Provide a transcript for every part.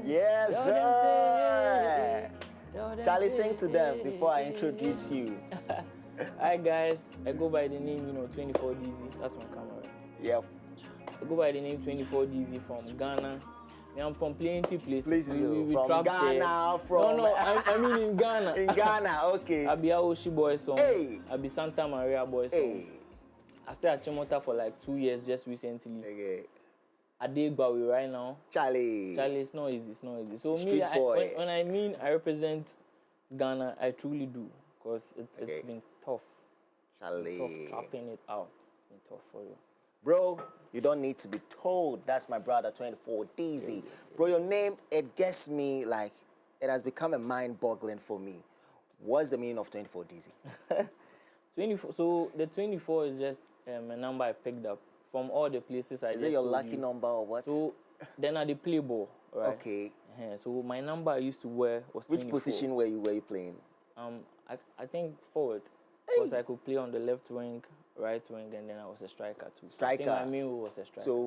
Yes, sir. Charlie, sing to them before I introduce you. Hi guys, I go by the name, 24 Deezy. That's my camera. Yeah. I go by the name 24 Deezy from Ghana. I'm from plenty places. We from Ghana, from... No, I mean in Ghana. In Ghana, okay. I be Aoshi boy song. Hey. I be Santa Maria boy song. Hey. I stayed at Chimota for like 2 years just recently. Okay. I dig Bawi right now. Charlie, it's not easy. So Street me, boy. when I mean I represent Ghana, I truly do. Because it's been tough. Charlie. Tough trapping it out. It's been tough for you. Bro, you don't need to be told. That's my brother, 24 Deezy. Bro, your name, it gets me like, it has become a mind-boggling for me. What's the meaning of 24 Deezy? 24. So the 24 is just a number I picked up from all the places I just Is it your lucky number or what? So then I did play ball, right? Okay. So my number I used to wear was 24. Which position were you playing? I think forward. Because I could play on the left wing, right wing, and then I was a striker too. Striker? I think my main was a striker. So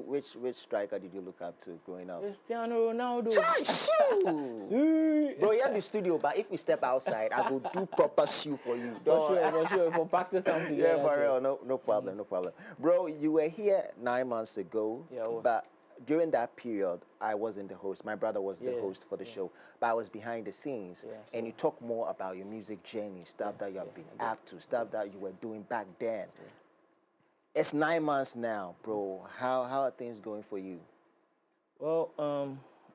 which striker did you look up to growing up? Cristiano Ronaldo. Bro, you have the studio, but if we step outside, I will do proper shoe for you. For sure. For practice time together. Yeah, for real. No problem, no problem. Bro, you were here 9 months ago. Yeah, I was. But during that period, I wasn't the host. My brother was the host for the show, but I was behind the scenes. Yeah, and you talk more about your music journey, stuff that you have been up to, stuff that you were doing back then. Yeah. It's 9 months now, bro. How are things going for you? Well,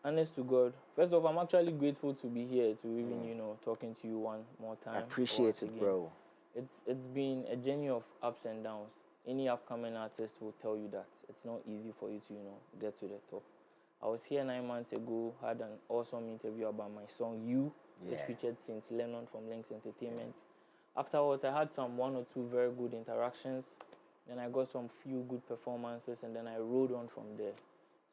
honest to God, first of all, I'm actually grateful to be here to even, talking to you one more time. I appreciate it, bro. It's been a journey of ups and downs. Any upcoming artist will tell you that it's not easy for you to, get to the top. I was here 9 months ago, had an awesome interview about my song You, which featured Saint Lennon from Lynx Entertainment. Afterwards, I had one or two very good interactions. Then I got some few good performances, and then I rode on from there.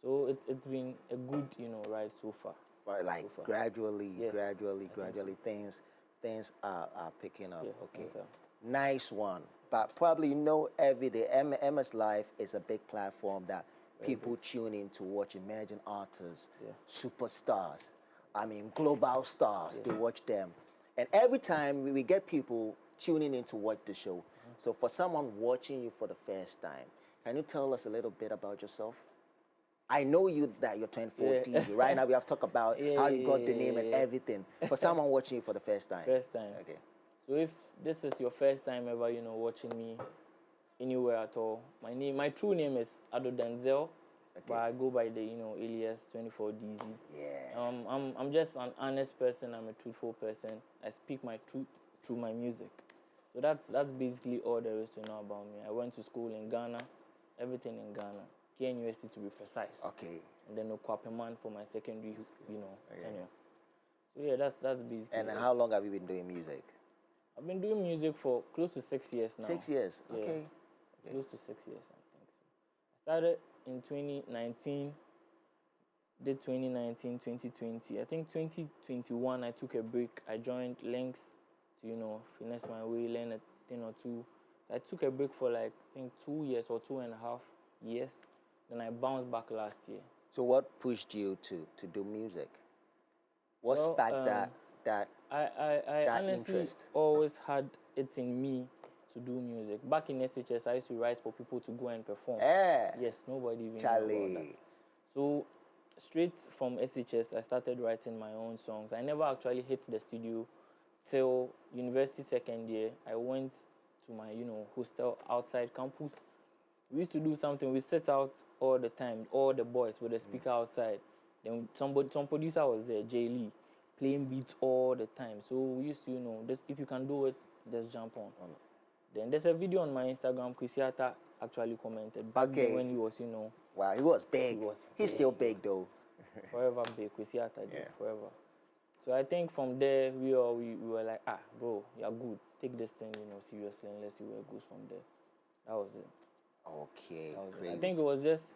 So it's been a good, ride so far. Like so far. Gradually, things are picking up. Yeah, okay, yes, nice one. But probably every day, MXLIVE is a big platform that people tune in to watch emerging artists, superstars, global stars. They watch them. And every time we get people tuning in to watch the show. So for someone watching you for the first time, can you tell us a little bit about yourself? I know that you're 24 Deezy. Right now we have talked about how you got the name and everything. For someone watching you for the first time. First time. Okay. So if this is your first time ever, watching me anywhere at all, my true name is Ado Denzel, but I go by the, alias 24 Deezy. Yeah. I'm just an honest person. I'm a truthful person. I speak my truth through my music. So that's basically all there is to know about me. I went to school in Ghana, everything in Ghana, KNUST to be precise. Okay. And then Okwapeman for my secondary, tenure. So yeah, that's basically. And how long have you been doing music? I've been doing music for close to 6 years now. 6 years, okay. Close to 6 years, I think so. I started in 2019, did 2019, 2020. I think 2021, I took a break. I joined Lynx to, finesse my way, learn a thing or two. I took a break for like, I think 2 years or 2.5 years. Then I bounced back last year. So what pushed you to do music? What sparked that I honestly interest? Always had it in me to do music. Back in SHS, I used to write for people to go and perform. Yes, nobody even knew about that. So straight from SHS, I started writing my own songs. I never actually hit the studio till university second year. I went to my, hostel outside campus. We used to do something. We sit out all the time, all the boys with the speaker outside. Then some producer was there, Jay Lee, playing beats all the time. So we used to, if you can do it, just jump on. Then there's a video on my Instagram. Kwesiata actually commented back then when he was, Wow, he was big. He's still big though. Forever big. Kwesiata did forever. So I think from there we were like, bro, you're good. Take this thing, seriously, and let's see where it goes from there. That was it. Okay, crazy. I think it was just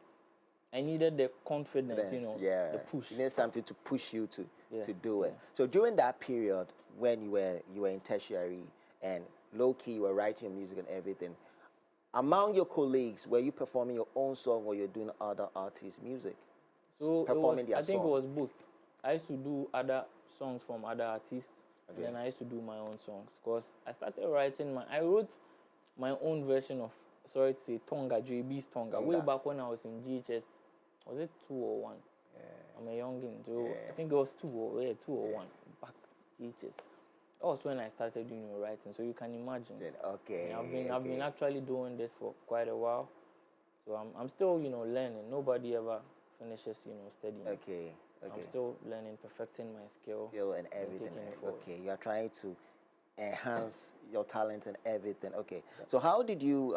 I needed the confidence, the push. You needed something to push you to do it. So during that period when you were in tertiary and low key, you were writing your music and everything, among your colleagues, were you performing your own song or you're doing other artists' music? So performing their I think song? it was both. I used to do other songs from other artists, and then I used to do my own songs. Because I started writing I wrote my own version of, sorry to say, Tonga, JB's Tonga, way back when I was in GHS. Was it 2 or 1? Yeah. I'm a youngin', so I think it was 2 or 1 back GHS. That was when I started doing writing, so you can imagine. Okay. I've been actually doing this for quite a while, so I'm still learning. Nobody ever finishes studying. Okay. I'm still learning, perfecting my skill and everything. Okay, you are trying to enhance your talent and everything. Okay, so how did you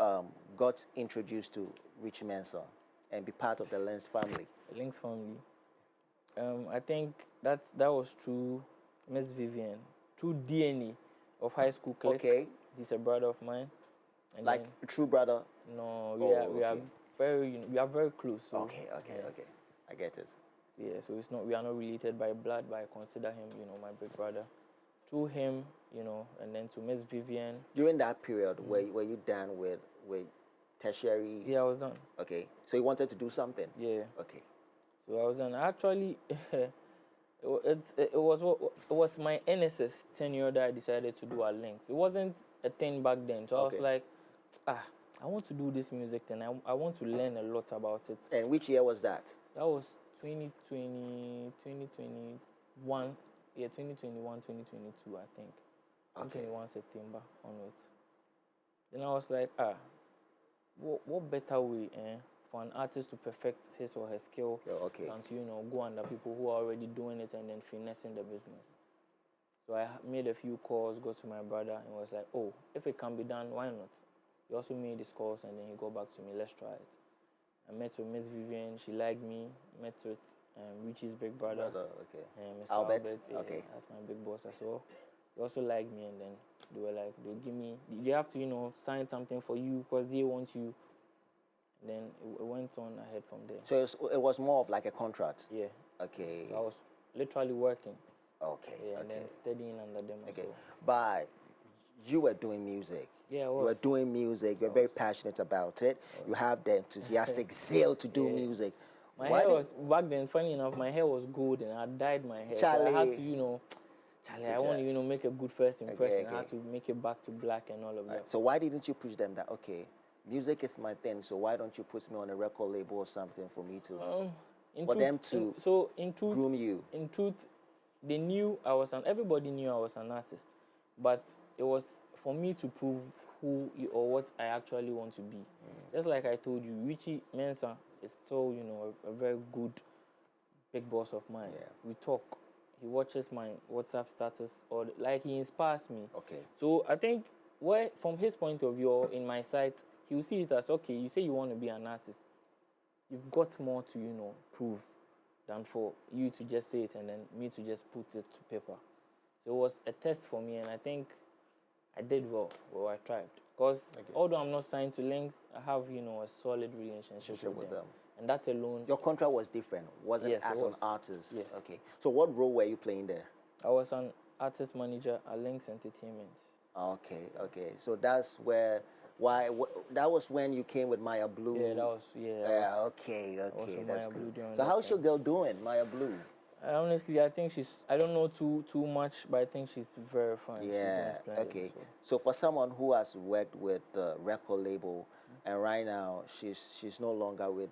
got introduced to Rich Mensah and be part of the Lynx family? The Lynx family. I think that was through Miss Vivian, through DNA of high school clique. Okay. He's a brother of mine. And like a true brother? No, we are very close. So, okay. I get it. Yeah, so we are not related by blood, but I consider him, my big brother. Through him, and then to Miss Vivian. During that period, were you done with tertiary? Yeah, I was done. Okay, so you wanted to do something? Yeah. Okay. So I was done. Actually, it was my NSS tenure that I decided to do at Lynx. It wasn't a thing back then, so I was like, I want to do this music thing. I want to learn a lot about it. And which year was that? That was 2020, 2021. Yeah, 2021, 2022, I think. Okay. 2021 September onwards. Then I was like, what better way for an artist to perfect his or her skill than to, go under people who are already doing it and then finessing the business. So I made a few calls, got to my brother, and was like, oh, if it can be done, why not? He also made his calls, and then he got back to me, let's try it. I met with Miss Vivian, she liked me. Met with Richie's big brother, Mr. Albert. Yeah, that's my big boss as well. They also liked me, and then they were like, they have to, sign something for you because they want you. And then it went on ahead from there. So it was more of like a contract? Yeah. Okay. So I was literally working. Okay. Yeah, and then studying under them as well. But you were doing music. Yeah, I was. You were doing music. You're very passionate about it. You have the enthusiastic zeal to do music. My hair was, back then, funny enough, my hair was gold and I dyed my hair. Charlie. So I had to, I want to, make a good first impression. I had to make it back to black and all of that. So why didn't you push them that, okay, music is my thing, so why don't you put me on a record label or something for me to, groom you? In truth, they knew everybody knew I was an artist. But it was for me to prove who or what I actually want to be. Just like I told you, Richie Mensah is still, a very good big boss of mine. Yeah. We talk. He watches my WhatsApp status, or he inspires me. Okay. So I think from his point of view, or in my sight, he will see it as, okay, you say you want to be an artist. You've got more to, prove than for you to just say it and then me to just put it to paper. So it was a test for me, and I think I did well. Well, I tried. Because although I'm not signed to Lynx, I have, a solid relationship with them. And that alone... Your contract was different, wasn't as an artist? Yes. Okay. So what role were you playing there? I was an artist manager at Lynx Entertainment. Okay. So that's that was when you came with Maya Blue? Yeah, that was, okay, that's good. So how's your girl doing, Maya Blue? Honestly, I think I don't know too much, but I think she's very fine. Yeah, okay. So for someone who has worked with the record label, and right now she's no longer with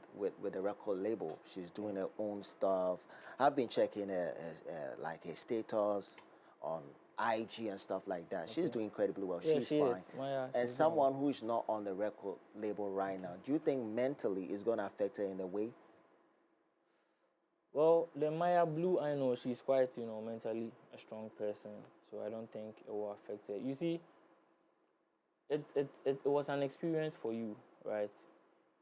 the record label, she's doing her own stuff. I've been checking her status on IG and stuff like that. She's doing incredibly well. Yeah, she's fine. And she's someone who is not on the record label right now, do you think mentally it's going to affect her in a way? Well, the Maya Blue, I know she's quite, mentally a strong person, so I don't think it will affect her. You see, it was an experience for you, right?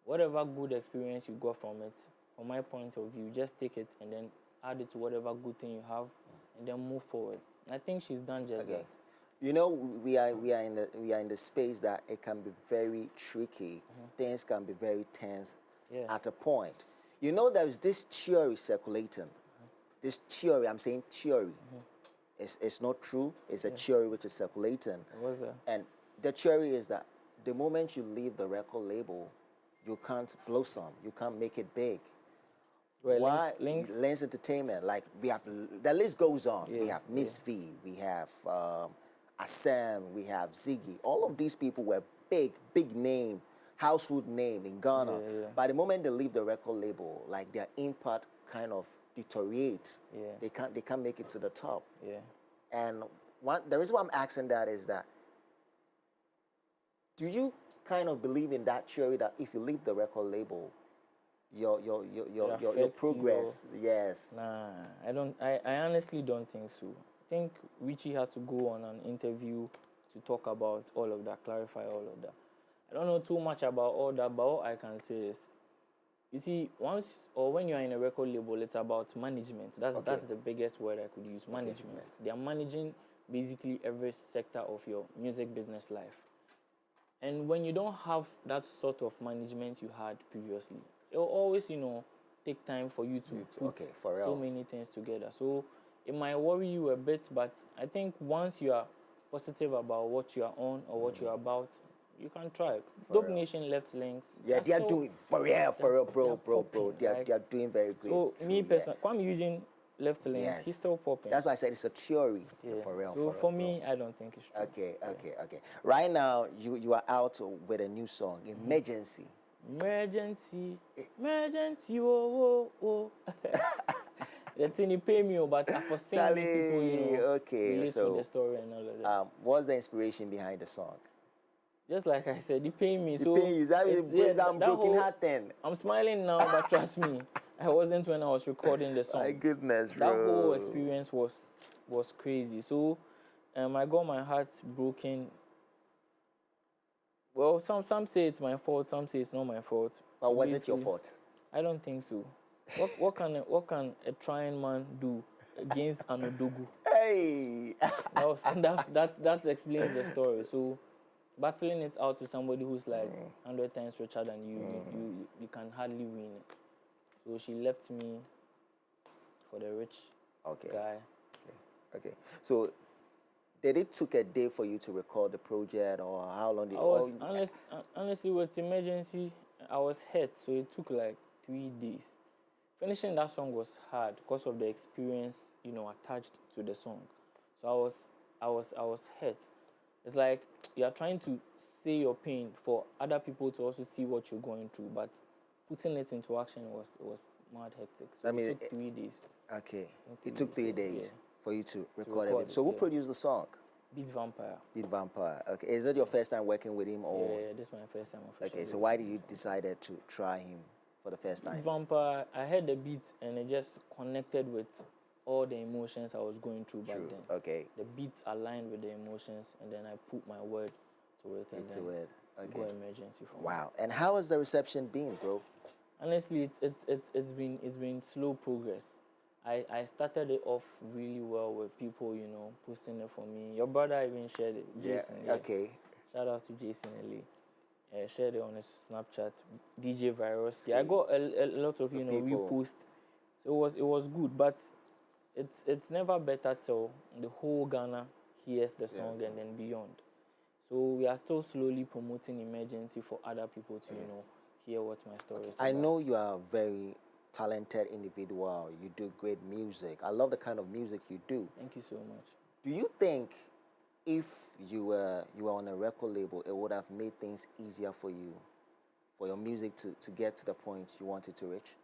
Whatever good experience you got from it, from my point of view, just take it and then add it to whatever good thing you have, and then move forward. I think she's done just that. We are in the space that it can be very tricky. Things can be very tense at a point. There's this theory circulating. This theory, I'm saying theory. It's not true. It's a theory which is circulating. What's that? And the theory is that the moment you leave the record label, you can't blossom. You can't make it big. Why Links Entertainment? Like we have, the list goes on. We have Miss V, we have Assam, we have Ziggy. All of these people were big name, household name in Ghana. By the moment they leave the record label, like their impact kind of deteriorates. They can't make it to the top. And the reason why I'm asking that is that, do you kind of believe in that theory that if you leave the record label, your progress? Yes. Nah, I don't. I honestly don't think so. I think Richie had to go on an interview to talk about all of that, clarify all of that. I don't know too much about all that, but all I can say is, you see, when you are in a record label, it's about management. That's the biggest word I could use. Management. They are managing basically every sector of your music business life. And when you don't have that sort of management you had previously, it will always, take time for you to put so many things together. So it might worry you a bit, but I think once you are positive about what you are on or what you are about, you can try. Dope Nation left links. Yeah, they are doing for real, bro. They are doing very great. So me personally, Kwame Eugene left links. He's still popping. That's why I said it's a theory. For real. So for me, I don't think it's true. Okay. Right now, you are out with a new song, Emergency. Emergency, oh. That's in the pay me, but for seeing people, relate to the story and all of that. What's the inspiration behind the song? Just like I said, they pay me. I'm broken heart then. I'm smiling now, but trust me, I wasn't when I was recording the song. My goodness, bro. That whole experience was crazy. So, I got my heart broken. Well, some say it's my fault, some say it's not my fault. But was it your fault? I don't think so. What can a trying man do against an Odogu? Hey, that explains the story. So, battling it out to somebody who's like 100 times richer than you can hardly win it. So she left me for the rich guy. Okay. So, did it took a day for you to record the project, or how long did it? Honestly, with Emergency, I was hurt, so it took like 3 days. Finishing that song was hard because of the experience, attached to the song. So I was hurt. It's like you are trying to say your pain for other people to also see what you're going through, but putting it into action was mad hectic. So it took 3 days. Okay, it took 3 days for you to record everything. So who produced the song? Beat Vampire. Okay, is it your first time working with him, or? Yeah, this is my first time. Okay, so why did you decide to try him for the first time? Beat Vampire, I heard the beat and it just connected with all the emotions I was going through back then. Okay. The beats aligned with the emotions, and then I put my word to it. Okay. Go Emergency for me. Wow. And how has the reception been, bro? Honestly, it's been slow progress. I started it off really well with people, posting it for me. Your brother even shared it, Jason. Yeah. Okay. Shout out to Jason Lee. Shared it on his Snapchat. DJ Virus. Yeah, I got a lot of reposts. So it was good, but it's never better till the whole Ghana hears the song and then beyond. So we are still slowly promoting Emergency for other people to hear what my story is about. I know you are a very talented individual. You do great music. I love the kind of music you do. Thank you so much. Do you think if you were on a record label, it would have made things easier for you, for your music to get to the point you wanted to reach?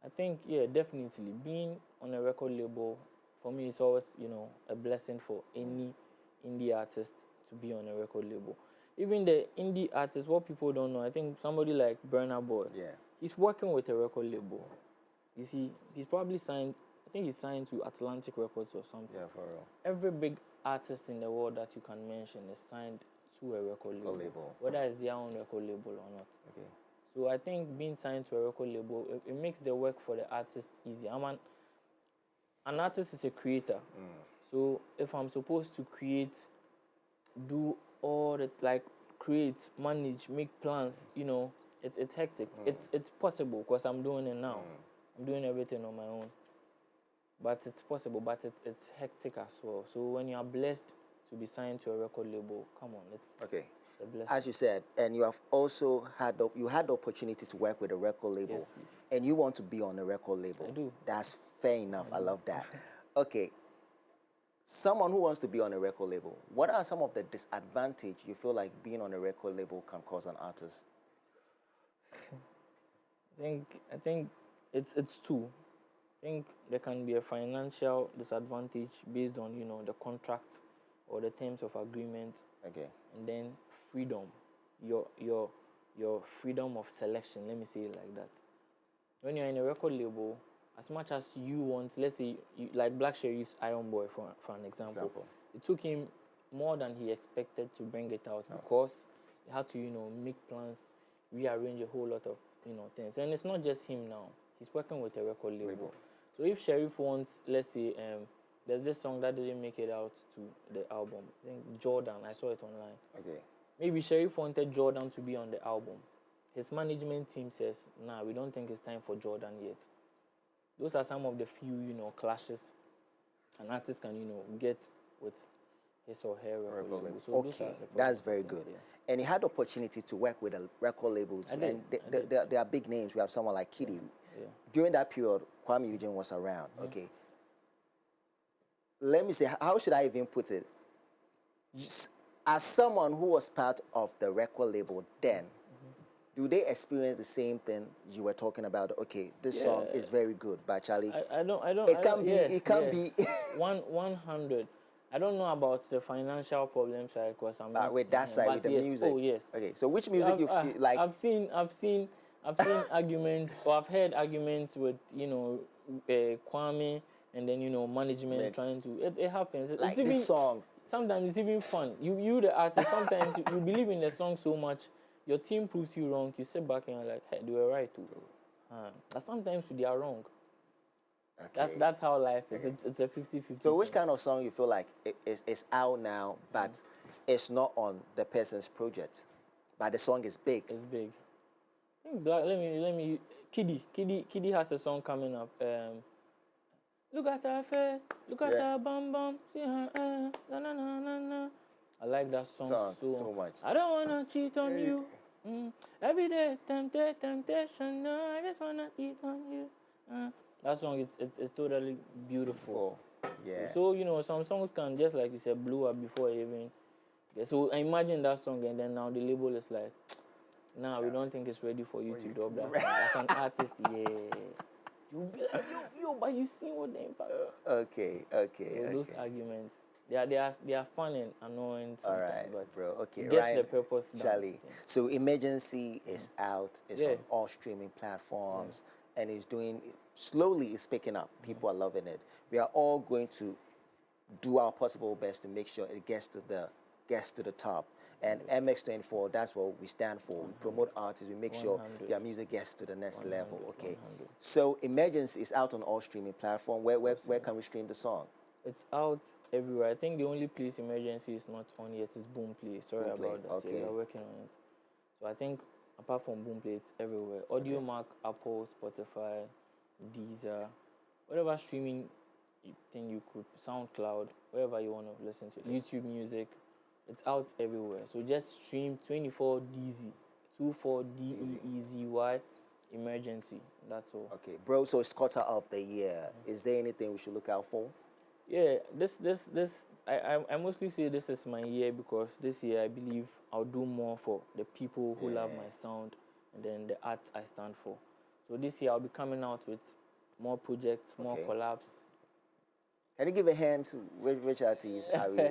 I think, definitely. Being on a record label, for me, it's always, a blessing for any indie artist to be on a record label. Even the indie artists, what people don't know, I think somebody like Burna Boy, he's working with a record label. You see, he's probably signed, I think he's signed to Atlantic Records or something. Yeah, for real. Every big artist in the world that you can mention is signed to a record label. Whether it's their own record label or not. Okay. So I think being signed to a record label, it makes the work for the artist easier. An artist is a creator. So if I'm supposed to create, do all the, create, manage, make plans, it's hectic. It's possible because I'm doing it now. I'm doing everything on my own. But it's possible, but it's hectic as well. So when you are blessed to be signed to a record label, come on, Okay. as you said, and you have also had the opportunity to work with a record label, yes, and you want to be on a record label. I do. That's fair enough. I love that. Okay. Someone who wants to be on a record label, what are some of the disadvantages you feel like being on a record label can cause an artist? I think it's two. I think there can be a financial disadvantage based on the contract or the terms of agreement. Okay. And then freedom, your freedom of selection. Let me say it like that. When you're in a record label, as much as you want, let's say like Black Sherif's Iron Boy for an example, it took him more than he expected to bring it out because he had to make plans, rearrange a whole lot of things. And it's not just him now. He's working with a record label. So if Sherif wants, let's say, there's this song that didn't make it out to the album. I think Jordan, I saw it online. Okay. Maybe Sherif wanted Jordan to be on the album. His management team says, nah, we don't think it's time for Jordan yet. Those are some of the few, clashes an artist can, get with his or her record label. So okay, that's very good. Yeah. And he had the opportunity to work with a record label too. And they are big names. We have someone like Kitty. Yeah. During that period, Kwame Eugene was around. Mm-hmm. Okay. Let me say, how should I even put it? As someone who was part of the record label then, do they experience the same thing you were talking about? Okay, this song is very good, but Charlie, it can be 100. I don't know about the financial problem side because I'm not with that side with the music. Oh yes. Okay, so which music you feel like? I've seen arguments, or I've heard arguments with Kwame, and then management trying to. It happens. Like it's even, this song. Sometimes it's even fun. You the artist. Sometimes you believe in the song so much. Your team proves you wrong. You sit back and you're like, hey, they were right too. But sometimes they are wrong. Okay. That's how life is. Okay. It's a 50-50. So which kind of song you feel like it's out now, but it's not on the person's project, but the song is big? It's big. I think let me. Kiddy has a song coming up. Look at her face, look at her bum bum, see her na na na na na. I like that song so much. I don't wanna cheat on you. Every day temptation. No, I just wanna cheat on you. That song it's totally beautiful. Yeah. So some songs can, just like you said, blow up before even. So I imagine that song, and then now the label is like, nah, we don't think it's ready for you to drop that song. As an artist, you'll be like, yo, but you see what the impact. Okay. So those arguments. They are fun and annoying. All right, but bro. Okay, gets the purpose done. Charlie. So Emergency is out. It's on all streaming platforms, and it's slowly. It's picking up. People are loving it. We are all going to do our possible best to make sure it gets to the top. And MX24, that's what we stand for. We promote artists. We make sure their music gets to the next level. Okay. 100. So Emergency is out on all streaming platforms. Where can we stream the song? It's out everywhere. I think the only place Emergency is not on yet is Boomplay. Sorry about that. Okay. We're working on it. So I think apart from Boomplay, it's everywhere. Audio Mark, Apple, Spotify, Deezer, whatever streaming thing you could, SoundCloud, wherever you want to listen to, YouTube Music, it's out everywhere. So just stream 24 Deezy, 24 DEEZY, Emergency. That's all. Okay, bro. So it's quarter of the year. Is there anything we should look out for? Yeah, I mostly say this is my year because this year I believe I'll do more for the people who love my sound and then the art I stand for. So this year I'll be coming out with more projects, more collabs. Can you give a hand to which artists are we?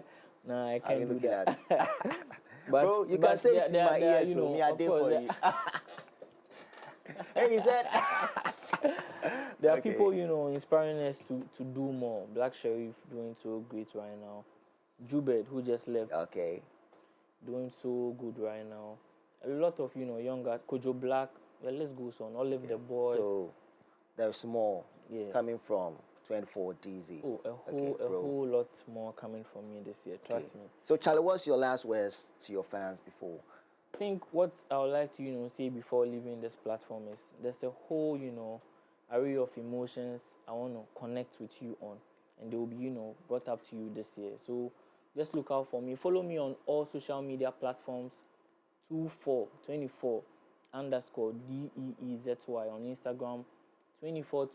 No, I can't do that. But, bro, you can say it in my ear, so me I did for you. And you said there are people, inspiring us to do more. Black Sherif doing so great right now. Jubed, who just left. Okay. Doing so good right now. A lot of, younger, Kojo Black. Well, let's go on. Olive the Boy. So there's more coming from 24 Deezy. Oh, a whole lot more coming from me this year. Trust me. So Charlie, what's your last words to your fans before? I think what I would like to, say before leaving this platform is there's a whole, array of emotions I want to connect with you on, and they will be, brought up to you this year. So just look out for me. Follow me on all social media platforms 24 underscore DEEZY on Instagram, 24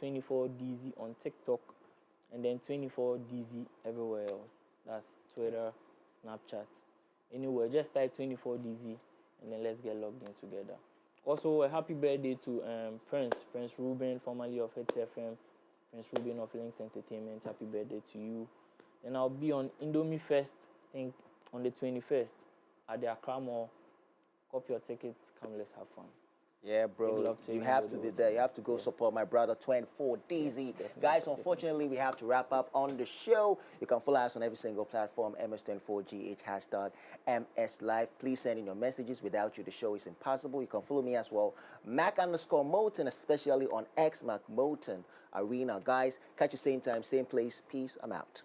Deezy on TikTok, and then 24 Deezy everywhere else. That's Twitter, Snapchat, anywhere. Just type 24 Deezy, and then let's get logged in together. Also, a happy birthday to Prince Ruben, formerly of Hits FM, Prince Ruben of Links Entertainment. Happy birthday to you. Then I'll be on Indomie Fest, I think on the 21st at the Accra Mall. Copy your tickets, come, let's have fun. Yeah, bro, you have to be there. You have to go support my brother, 24 Deezy. Guys, unfortunately, we have to wrap up on the show. You can follow us on every single platform, MS24GH, hashtag MSLIVE. Please send in your messages. Without you, the show is impossible. You can follow me as well, Mac_Motin, especially on X, Mark Motin Arena. Guys, catch you same time, same place. Peace. I'm out.